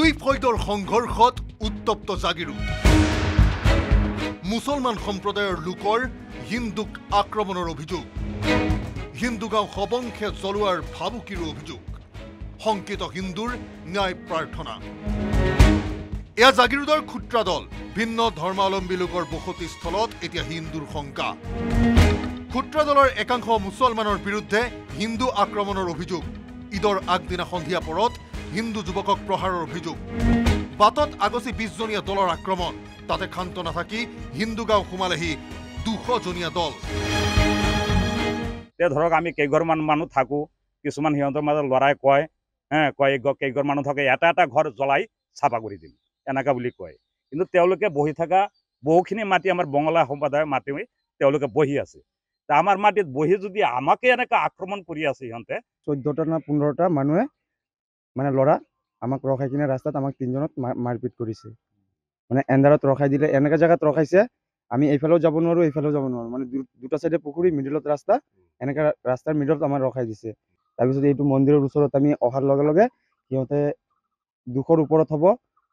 দুই ফৈদৰ সংঘৰ্ষত উত্তপ্ত জাগিৰোড মুছলমান সম্প্ৰদায়ৰ লোকৰ হিন্দুক আক্ৰমণৰ অভিযোগ হিন্দু গাঁও সবংশে জ্বলোৱাৰ ভাবুকিৰ অভিযোগ শংকিত হিন্দুৰ ন্যায় প্ৰাৰ্থনা এয়া জাগিৰোডৰ ক্ষুদ্ৰ দল ভিন্ন ধৰ্মাৱলম্বী লোকৰ বসতিস্থলত এতিয়া হিন্দুৰ শংকা ক্ষুদ্ৰ দলৰ একাংশ মুছলমানৰ বিৰুদ্ধে হিন্দু আক্ৰমণৰ অভিযোগ ঈদৰ আগদিনা সন্ধিয়া পৰত হিন্দু যুৱকক প্ৰহাৰৰ অভিযোগ বাটত আগচি 20 জনীয়া দলৰ আক্ৰমণ তাতে ক্ষান্ত নাথাকি হিন্দু গাঁও সোমালেহি 200 জনীয়া দল তে ধৰক আমি কেইঘৰমান মানুহ থাকো কিছুমান হিহঁতৰ মাজত লৰাই কয় কয় কেইঘৰ মানুহ থাকে এটা এটা ঘৰ জ্বলাই চাফা কৰি দিম এনেকা বুলি কয় কিন্তু তেওঁলোকে বহি থকা বহুখিনি মাটি আমাৰ বঙলা সম্প্ৰদায় মাটি তেওঁলোকে বহি আছে তা আমাৰ মাটিত বহি যদি আমাকে এনেকা আক্ৰমণ কৰি আছে সিহঁতে 14টা না 15টা মানুহে মানে লৰা আমাক ৰখাই কিনে ৰাস্তাত আমাক তিনজনক মাৰপিট কৰিছে মানে এন্দাৰত ৰখাই দিলে এনেকা জায়গাত ৰখাইছে আমি এইফালেও যাব নোৱাৰো এইফালেও যাব নোৱাৰো মানে দুটা সাইডে পুখুৰী মিডলত ৰাস্তা এনেকা ৰাস্তাৰ মিডলত আমাৰ ৰখাই দিছে তাৰপিছত এইটো মন্দিৰৰ ওচৰত আমি অহাৰ লগে লগে সিহঁতে 200ৰ ওপৰত হ'ব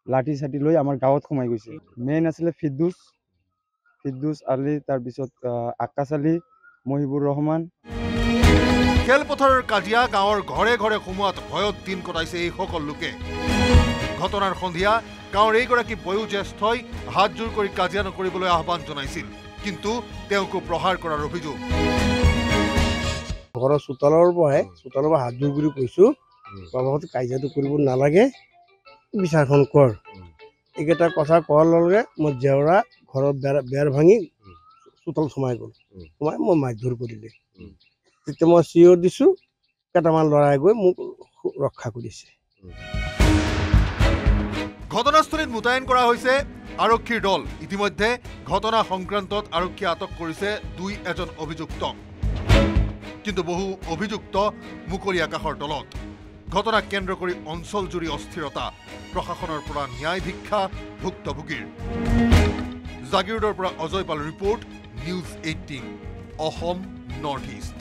লাঠি ছাটি লৈ আমাৰ গাঁৱত সোমাই গৈছে মেইন আছিলে ফিদ্দুছ আলী তাৰপিছত আকাশ আলী মহিবুৰ ৰহমান খেলপথাৰৰ কাজিয়া গাঁৱৰ ঘৰে ঘৰে সোমোৱাত ভয়ত দিন কটাইছে এই সকল লোকে ঘটনাৰ সন্ধিয়া গাঁৱৰ এইগৰাকী বয়োজ্যেষ্ঠই হাতজোৰ কৰি কাজিয়া নকৰিবলৈ আহ্বান জনাইছিল কিন্তু তেওঁকো প্ৰহাৰ কৰাৰ অভিযোগ ঘৰৰ চোতালৰ পৰা হাতজোৰ কৰি কৈছো বাবাহঁতে কাজিয়াটো কৰিব নালাগে বিচাৰখন কৰ এইকেইটা কথা কোৱাৰ লগে মই জেওৰা ঘৰৰ বেৰ ভাঙি চোতাল সোমাই গ'ল সোমাই মই মাৰধৰ কৰিলে তেতিয়া মই চিঞৰ দিছো কেইটামান লৰাই গৈ মোক ৰক্ষা কৰিছে ঘটনাস্থলীত মোতায়েন কৰা হৈছে আৰক্ষীৰ দল ইতিমধ্যে ঘটনা সংক্ৰান্তত আৰক্ষীয়ে আটক কৰিছে এজন অভিযুক্তক কিন্তু বহু অভিযুক্ত মুকলি আকাশৰ তলত ঘটনাক কেন্দ্ৰ কৰি অঞ্চলজুৰি অস্থিৰতা প্ৰশাসনৰ পৰা ন্যায় ভিক্ষা ভুক্তভোগীৰ জাগিৰোডৰ পৰা Ajay Pal report news 18 Assam north east